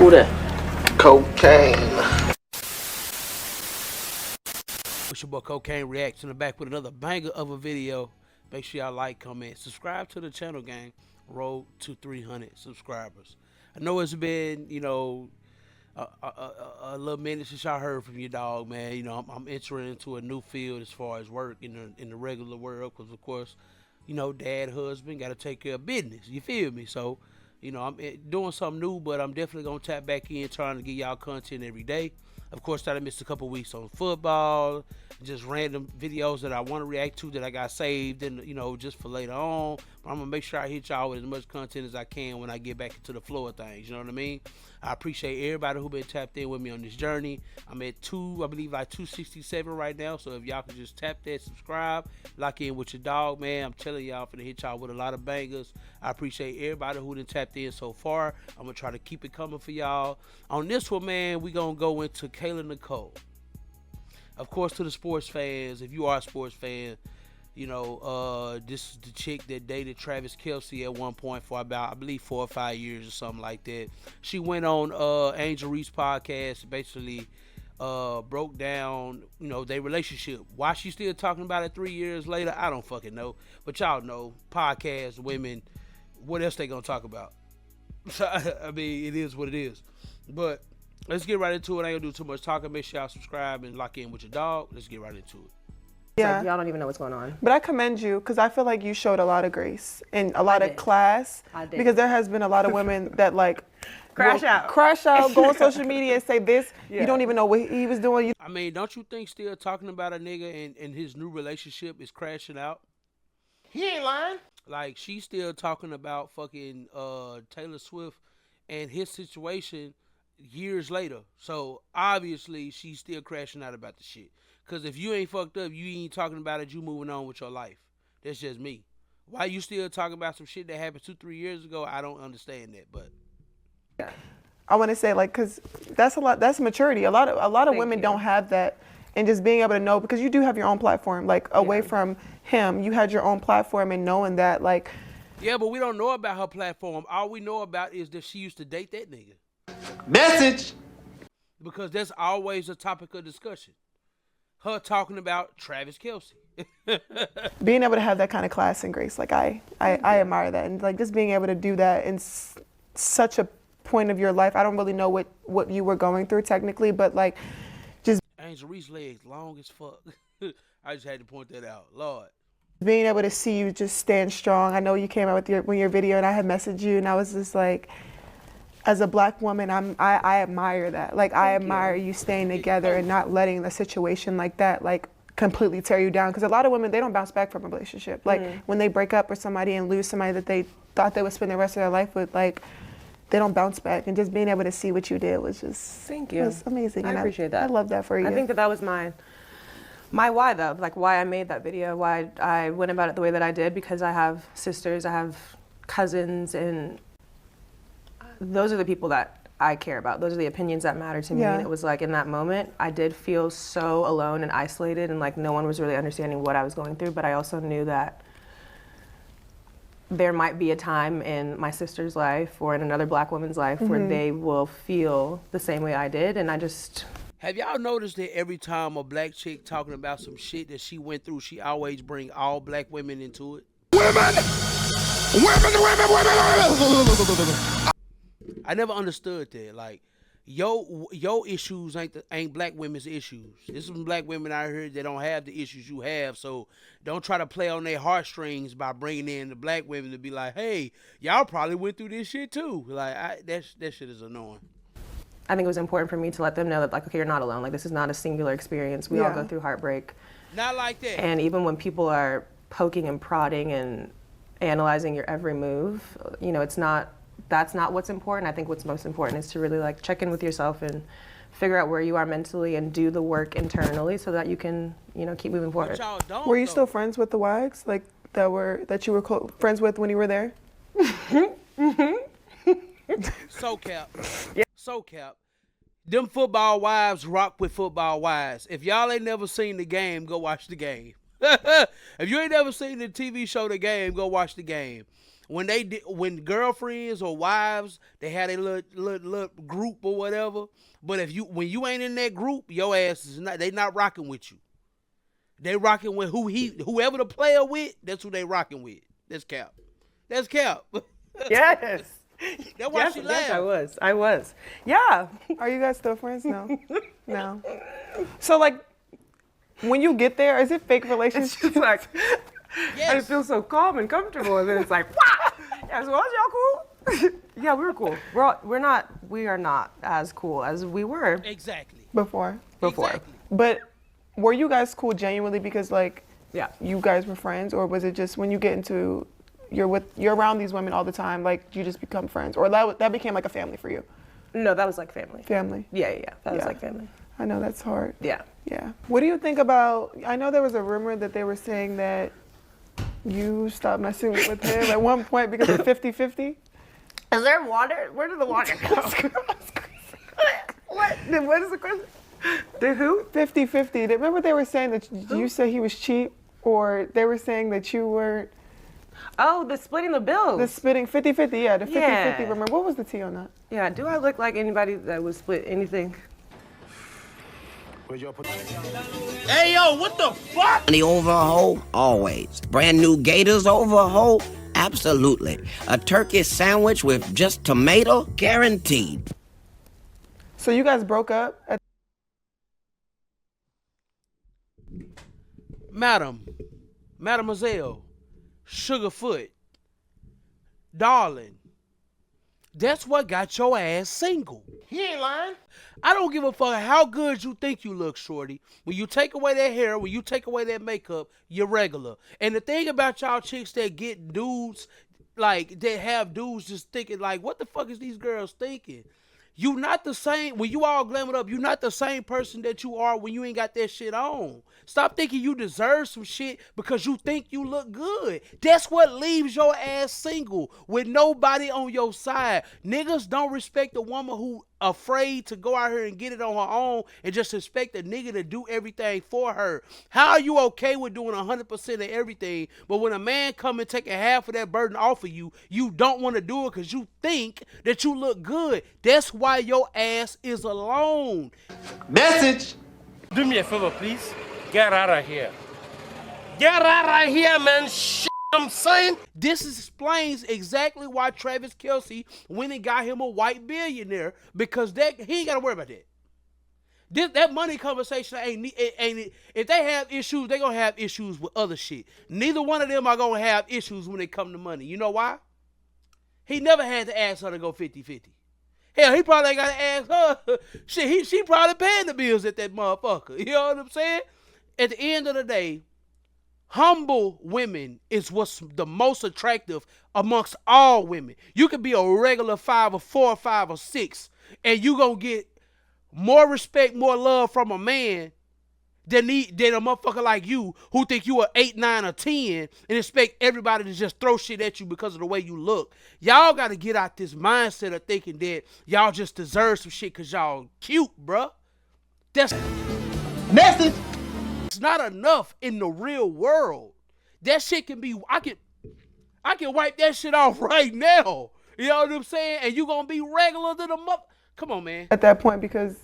Who that? Cocaine. It's your boy Cocaine Reaction back with another banger of a video. Make sure y'all like, comment, subscribe to the channel, gang. Road to 300 subscribers. I know it's been, you know, a little minute since y'all heard from your dog, man. You know, I'm entering into a new field as far as work in the regular world, because of course, you know, dad, husband, got to take care of business. You feel me? So, you know, I'm doing something new, but I'm definitely gonna tap back in, trying to get y'all content every day. Of course, I missed a couple weeks on football, just random videos that I want to react to that I got saved, and you know, just for later on. But I'm gonna make sure I hit y'all with as much content as I can when I get back into the flow of things. You know what I mean? I appreciate everybody who been tapped in with me on this journey. I'm at I believe like 267 right now. So if y'all can just tap that, subscribe, lock in with your dog, man. I'm telling y'all, I'm finna hit y'all with a lot of bangers. I appreciate everybody who done tapped in so far. I'm gonna try to keep it coming for y'all. On this one, man, we gonna go into Kayla Nicole. Of course, to the sports fans, if you are a sports fan, you know, this is the chick that dated Travis Kelce at one point for about, I believe, 4 or 5 years or something like that. She went on Angel Reese podcast, basically broke down, you know, their relationship. Why she's still talking about it 3 years later, I don't fucking know. But y'all know, podcasts, women, what else they gonna talk about? I mean, it is what it is. But let's get right into it. I ain't gonna do too much talking. Make sure y'all subscribe and lock in with your dog. Let's get right into it. Yeah, like, y'all don't even know what's going on. But I commend you, because I feel like you showed a lot of grace and a lot of class. I did. Because there has been a lot of women that like Crash out, go on social media and say this. Yeah. You don't even know what he was doing. I mean, don't you think still talking about a nigga and his new relationship is crashing out? He ain't lying. Like, she's still talking about fucking Taylor Swift and his situation years later. So obviously she's still crashing out about the shit. Because if you ain't fucked up, you ain't talking about it, you moving on with your life. That's just me. Why you still talking about some shit that happened 2-3 years ago? I don't understand that, but Yeah. I want to say, like, because that's a lot. That's maturity. A lot of women don't have that, and just being able to know, because you do have your own platform. Like, away from him, you had your own platform, and knowing that, like. Yeah, but we don't know about her platform. All we know about is that she used to date that nigga. Message. Because that's always a topic of discussion. Her talking about Travis Kelce. Being able to have that kind of class and grace, like I admire that, and like just being able to do that in such a point of your life. I don't really know what you were going through technically, but like just Angel Reese legs long as fuck. I just had to point that out, Lord. Being able to see you just stand strong. I know you came out with your video, and I had messaged you, and I was just like, as a black woman, I admire that. Like, I admire you staying together and not letting the situation like that, like, completely tear you down. Because a lot of women, they don't bounce back from a relationship. Like, when they break up with somebody and lose somebody that they thought they would spend the rest of their life with, like, they don't bounce back. And just being able to see what you did was just, thank you. It was amazing. I appreciate that. I love that for you. I think that was my why, though. Like, why I made that video, why I went about it the way that I did, because I have sisters, I have cousins, and those are the people that I care about. Those are the opinions that matter to me. Yeah. And it was like, in that moment, I did feel so alone and isolated, and like no one was really understanding what I was going through. But I also knew that there might be a time in my sister's life or in another black woman's life where they will feel the same way I did. And I just... Have y'all noticed that every time a black chick talking about some shit that she went through, she always bring all black women into it? Women. I never understood that. Like, your issues ain't black women's issues. There's some black women out here that don't have the issues you have, so don't try to play on their heartstrings by bringing in the black women to be like, hey, y'all probably went through this shit too. Like, that shit is annoying. I think it was important for me to let them know that, like, okay, you're not alone. Like, this is not a singular experience. We all go through heartbreak. Not like that. And even when people are poking and prodding and analyzing your every move, you know, that's not what's important. I think what's most important is to really, like, check in with yourself and figure out where you are mentally and do the work internally so that you can, you know, keep moving forward. But y'all don't, were you though. still friends with the Wags, like that you were friends with when you were there? So cap. Yeah. So cap. Them football wives rock with football wives. If y'all ain't never seen the game, go watch the game. If you ain't never seen the TV show The Game, go watch The Game. When girlfriends or wives, they had a little group or whatever. But when you ain't in that group, your ass is not. They not rocking with you. They rocking with whoever the player with. That's who they rocking with. That's Cap. That's Cap. Yes. That's why she laughed. Yes, I was. Yeah. Are you guys still friends? No. No. So like, when you get there, is it fake It's relationships? just like, Yes. I feel so calm and comfortable, and then it's like, wow. Yeah, so was y'all cool? Yeah, we were cool. We are not as cool as we were Exactly. Before. Exactly. But were you guys cool genuinely because like Yeah. you guys were friends, or was it just when you get into you're around these women all the time, like you just become friends, or that became like a family for you? No, that was like family. Family. Yeah. That was Yeah. like family. I know that's hard. Yeah. Yeah. What do you think about? I know there was a rumor that they were saying that you stopped messing with him at one point because of 50-50. Is there water? Where did the water go? What? What is the question? The who? 50-50. Remember they were saying that you said he was cheap, or they were saying that you were Oh, the splitting the bills. the spitting 50-50. Yeah, the 50-50 Yeah. rumor. What was the tea on that? Yeah. Do I look like anybody that would split anything? Hey, yo, what the fuck? Money over a hoe? Always. Brand new gators over a hoe? Absolutely. A turkey sandwich with just tomato? Guaranteed. So you guys broke up at Mademoiselle, Sugarfoot, darling, that's what got your ass single. He ain't lying. I don't give a fuck how good you think you look, shorty. When you take away that hair, when you take away that makeup, you're regular. And the thing about y'all chicks that get dudes, like, that have dudes just thinking, like, what the fuck is these girls thinking? You not the same, when you all glammed up, you not the same person that you are when you ain't got that shit on. Stop thinking you deserve some shit because you think you look good. That's what leaves your ass single with nobody on your side. Niggas don't respect a woman who afraid to go out here and get it on her own and just expect a nigga to do everything for her. How are you okay with doing 100% of everything, but when a man come and take a half of that burden off of you, you don't want to do it because you think that you look good. That's why your ass is alone. Message. Do me a favor, please. Get out of here. Get out of here, man. Shit, I'm saying. This explains exactly why Travis Kelce went and got him a white billionaire, because he ain't got to worry about that. That money conversation ain't if they have issues, they gonna have issues with other shit. Neither one of them are gonna have issues when it come to money. You know why? He never had to ask her to go 50-50. Hell, he probably ain't got to ask her. Shit, she probably paying the bills at that motherfucker. You know what I'm saying? At the end of the day, humble women is what's the most attractive amongst all women. You could be a regular 5 or 4 or 5 or 6, and you gonna get more respect, more love from a man than a motherfucker like you who think you are 8, 9, or 10 and expect everybody to just throw shit at you because of the way you look. Y'all got to get out this mindset of thinking that y'all just deserve some shit because y'all cute, bruh. That's Message. it's not enough in the real world. That shit can be, I can wipe that shit off right now. You know what I'm saying? And you gonna be regular to the mother. Come on, man. at that point because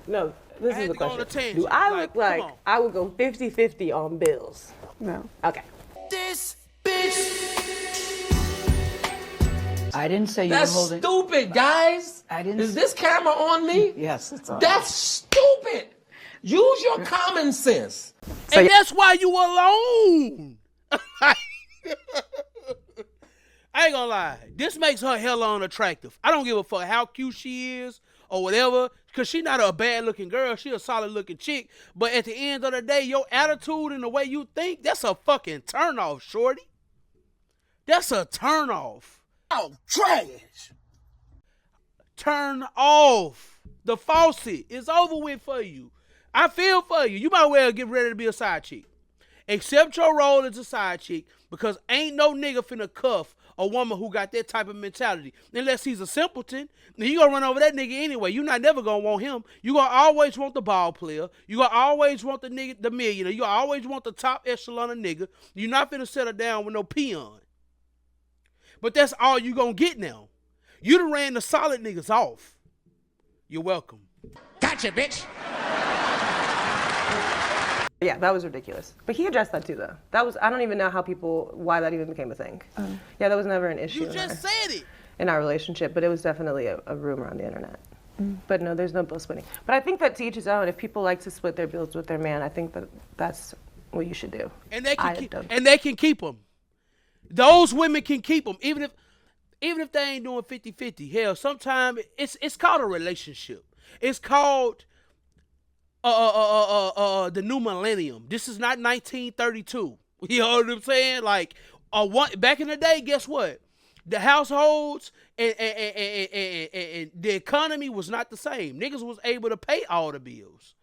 No, this I had is the to go on a question. tangent. Do I Like, look come like on. I would go 50-50 on bills? no. Okay. This bitch. I didn't say you were That's holding. stupid, guys. I didn't. Is this camera on me? Yes, it's on. That's stupid. Use your common sense. And that's why you alone. I ain't gonna lie. This makes her hella unattractive. I don't give a fuck how cute she is or whatever, because she not a bad looking girl. She a solid looking chick. But at the end of the day, your attitude and the way you think, that's a fucking turnoff, shorty. That's a turnoff. Oh, trash. Turn off. The faucet is over with for you. I feel for you. You might well get ready to be a side chick. Accept your role as a side chick because ain't no nigga finna cuff a woman who got that type of mentality. Unless he's a simpleton, then you gonna run over that nigga anyway. You not never gonna want him. You gonna always want the ball player. You gonna always want the nigga, the millionaire. You gonna always want the top echelon of nigga. You not finna settle down with no peon. But that's all you gonna get now. You done ran the solid niggas off. You're welcome. Gotcha, bitch. Yeah, that was ridiculous. But he addressed that too, though. That was, I don't even know why that even became a thing. Yeah, that was never an issue You just said it. in our relationship, but it was definitely a rumor on the internet. But no, there's no bill splitting. But I think that to each his own. If people like to split their bills with their man, I think that that's what you should do. And they can keep them. Those women can keep them, even if they ain't doing 50-50. Hell, sometimes it's called a relationship. It's called the new millennium. This is not 1932. You know what I'm saying? Like, back in the day, guess what? The households and the economy was not the same. Niggas was able to pay all the bills.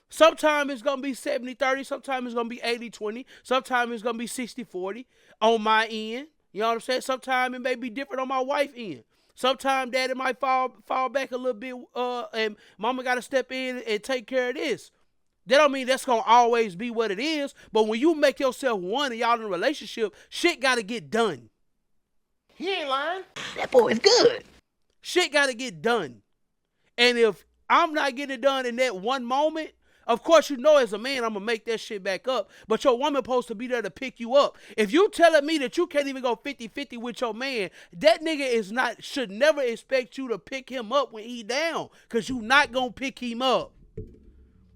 Sometimes it's going to be 70-30. Sometimes it's going to be 80-20. Sometimes it's going to be 60-40 on my end. You know what I'm saying? Sometimes it may be different on my wife's end. Sometimes daddy might fall back a little bit and mama got to step in and take care of this. That don't mean that's going to always be what it is. But when you make yourself one and y'all in a relationship, shit got to get done. He ain't lying. That boy is good. Shit got to get done. And if I'm not getting it done in that one moment, of course, you know as a man, I'm going to make that shit back up. But your woman supposed to be there to pick you up. If you telling me that you can't even go 50-50 with your man, that nigga should never expect you to pick him up when he down. Because you not going to pick him up.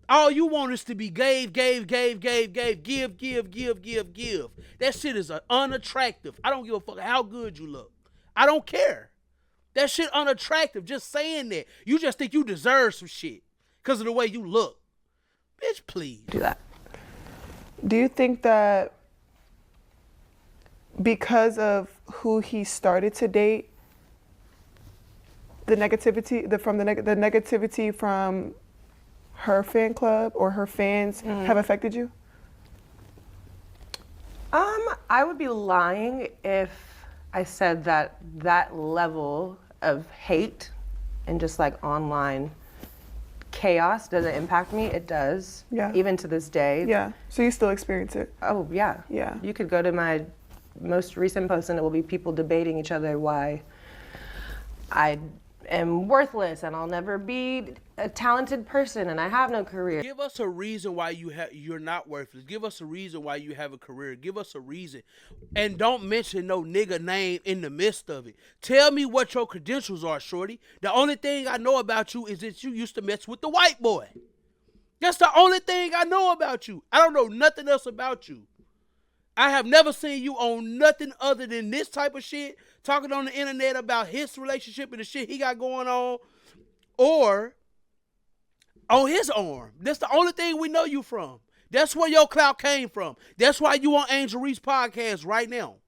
All you want is to be give. That shit is unattractive. I don't give a fuck how good you look. I don't care. That shit unattractive. Just saying that. You just think you deserve some shit because of the way you look. Bitch, please. Do that. Do you think that because of who he started to date, the negativity from her fan club or her fans have affected you? I would be lying if I said that level of hate and just like online chaos doesn't impact me. It does. Yeah. Even to this day. Yeah. So you still experience it? Oh, yeah. Yeah. You could go to my most recent post and it will be people debating each other why I am worthless and I'll never be a talented person and I have no career. Give us a reason why you're not worthless. Give us a reason why you have a career. Give us a reason. And don't mention no nigga name in the midst of it. Tell me what your credentials are, shorty. The only thing I know about you is that you used to mess with the white boy. That's the only thing I know about you. I don't know nothing else about you. I have never seen you on nothing other than this type of shit, talking on the internet about his relationship and the shit he got going on, or on his arm. That's the only thing we know you from. That's where your clout came from. That's why you on Angel Reese podcast right now.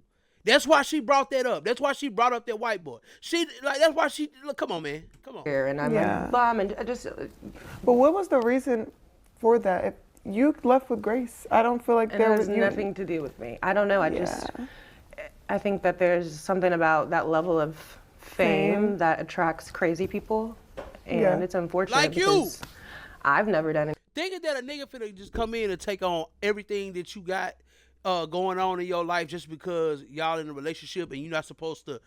That's why she brought that up. That's why she brought up that white boy. That's why she, look, come on, man. Come on. And I'm a bum and I just. But what was the reason for that? If you left with Grace, I don't feel like there was nothing to do with me. I don't know. I think that there's something about that level of fame that attracts crazy people, and it's unfortunate. Like you. I've never done it. Thinking that a nigga finna just come in and take on everything that you got going on in your life just because y'all in a relationship and you're not supposed to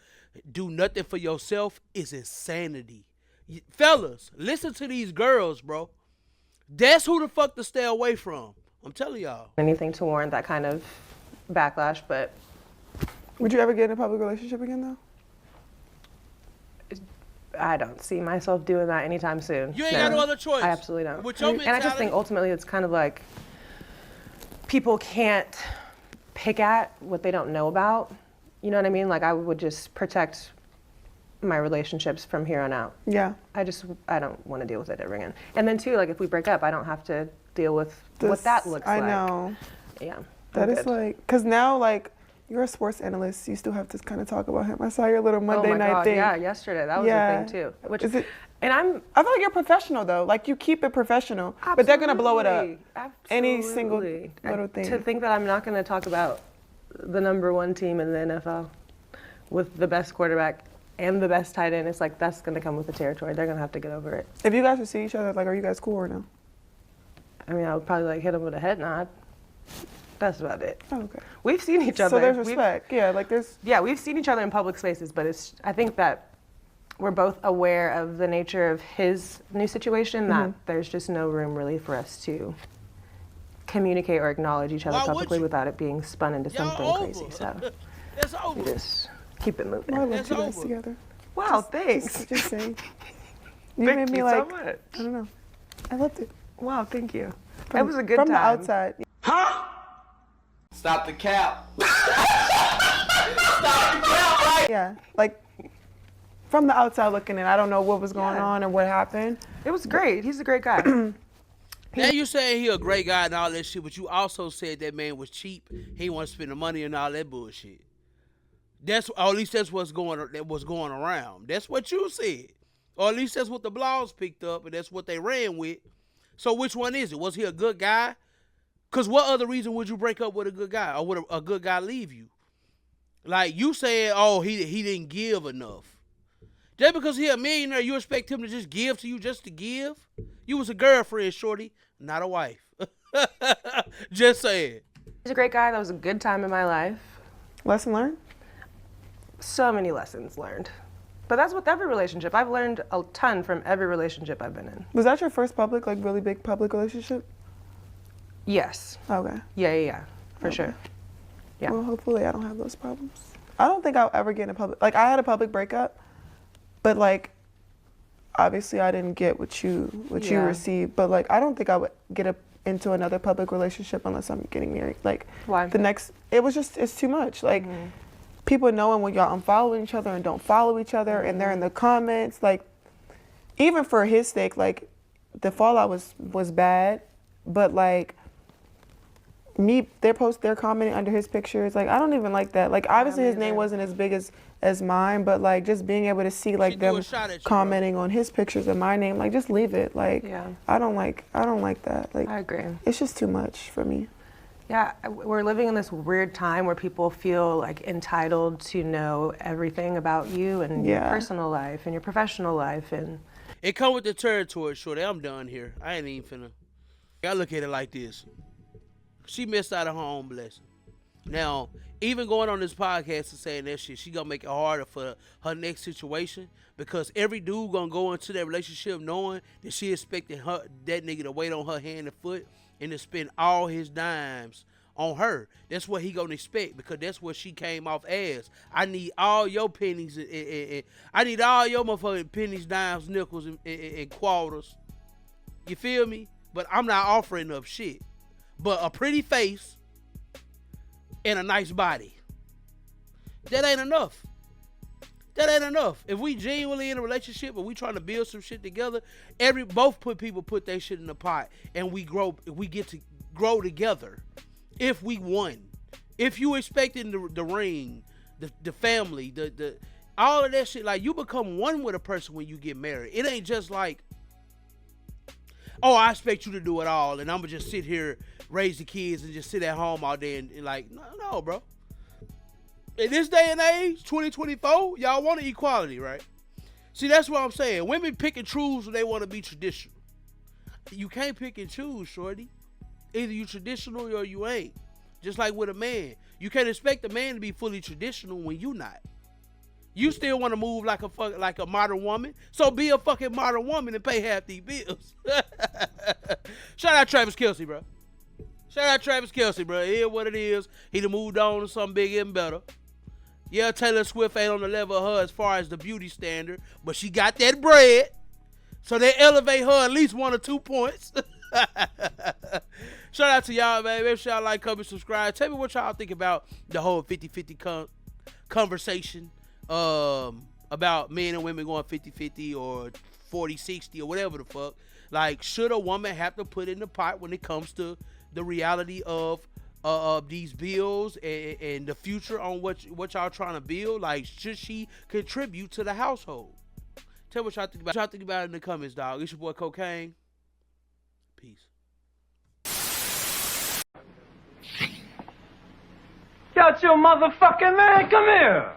do nothing for yourself is insanity. Fellas, listen to these girls, bro. That's who the fuck to stay away from. I'm telling y'all. Anything to warrant that kind of backlash, but. Would you ever get in a public relationship again, though? I don't see myself doing that anytime soon. You ain't got no other choice. I absolutely don't. With your mentality, and I just think ultimately it's kind of like people can't pick at what they don't know about. You know what I mean? Like I would just protect my relationships from here on out. Yeah. I don't want to deal with it ever again. And then too, like if we break up, I don't have to deal with what that looks like. I know. Yeah. That is like, because now like You're a sports analyst. You still have to kind of talk about him. I saw your little Monday oh my night God, thing. yeah, yesterday. That was Yeah. a thing too. Which Is it? and I feel like you're professional though. Like you keep it professional, but they're gonna blow it up. Absolutely. Any single little thing. To think that I'm not going to talk about the #1 team in the NFL with the best quarterback and the best tight end, it's like that's going to come with the territory. They're going to have to get over it. If you guys would see each other, like, are you guys cool or no? I mean, I would probably like hit him with a head nod. That's about it. Oh, okay. We've seen each other. So there's respect. Yeah, like there's. Yeah, we've seen each other in public spaces, but I think that we're both aware of the nature of his new situation, that there's just no room really for us to communicate or acknowledge each other Why would publicly you? without it being spun into Y'all something over. crazy. So It's we over. just keep it moving. I love It's you guys over. together. Wow, thanks. Just saying. You Thank made me you like. so much. I don't know. I loved it. Wow, thank you. That was a good from time. the outside. Stop the cap. Yeah, like from the outside looking in. I don't know what was going on or what happened. It was great. He's a great guy. Now you saying he a great guy and all that shit, but you also said that man was cheap. He didn't want to spend the money and all that bullshit. Or at least that's what's going around. That's what you said. Or at least that's what the blogs picked up and that's what they ran with. So which one is it? Was he a good guy? Because what other reason would you break up with a good guy? Or would a good guy leave you? Like you said, oh, he didn't give enough. Just because he a millionaire, you expect him to just give to you just to give? You was a girlfriend, shorty, not a wife. Just saying. He's a great guy. That was a good time in my life. Lesson learned. So many lessons learned. But that's with every relationship. I've learned a ton from every relationship I've been in. Was that your first public, like really big public relationship? Yes. Okay. Yeah. For sure. Yeah. Well, hopefully I don't have those problems. I don't think I'll ever get in a public. Like I had a public breakup, but like, obviously I didn't get what you received. But like, I don't think I would get into another public relationship unless I'm getting married. Like, why? It's too much. Like, people knowing when y'all unfollowing each other and don't follow each other, and they're in the comments. Like, even for his sake, like, the fallout was bad, but like. They're commenting under his pictures. Like, I don't even like that. Like, obviously his name wasn't as big as mine, but like just being able to see like them commenting on his pictures and my name, like just leave it. Like, I don't like that. Like, I agree. It's just too much for me. Yeah, we're living in this weird time where people feel like entitled to know everything about you and your personal life and your professional life, and it come with the territory, shorty. I'm done here. I ain't even finna. I look at it like this. She missed out on her own blessing. Now, even going on this podcast and saying that shit, she gonna make it harder for her next situation, because every dude gonna go into that relationship knowing that she expecting that nigga to wait on her hand and foot and to spend all his dimes on her. That's what he gonna expect, because that's what she came off as. I need all your pennies and I need all your motherfucking pennies, dimes, nickels, and quarters. You feel me? But I'm not offering up shit. But a pretty face and a nice body. That ain't enough. That ain't enough. If we genuinely in a relationship and we trying to build some shit together, both people put their shit in the pot and we get to grow together. If we won. If you expecting the ring, the family, the all of that shit, like you become one with a person when you get married. It ain't just like, oh, I expect you to do it all, and I'm gonna just sit here, raise the kids, and just sit at home all day and like, no, bro. In this day and age, 2024, y'all want equality, right? See, that's what I'm saying. Women pick and choose when they want to be traditional. You can't pick and choose, shorty. Either you traditional or you ain't. Just like with a man. You can't expect a man to be fully traditional when you not. You still want to move like a modern woman, so be a fucking modern woman and pay half these bills. Shout out Travis Kelce, bro. Shout out Travis Kelce, bro. It is what it is. He done moved on to something bigger and better. Yeah, Taylor Swift ain't on the level of her as far as the beauty standard, but she got that bread, so they elevate her at least 1 or 2 points. Shout out to y'all, man. Make sure y'all like, comment, subscribe. Tell me what y'all think about the whole 50-50 conversation. About men and women going 50-50 or 40-60 or whatever the fuck. Like, should a woman have to put in the pot when it comes to the reality of these bills and the future on what y'all trying to build? Like, should she contribute to the household? Tell me what y'all think about. What y'all think about it in the comments, dog. It's your boy Cocaine. Peace. Got your motherfucking man. Come here.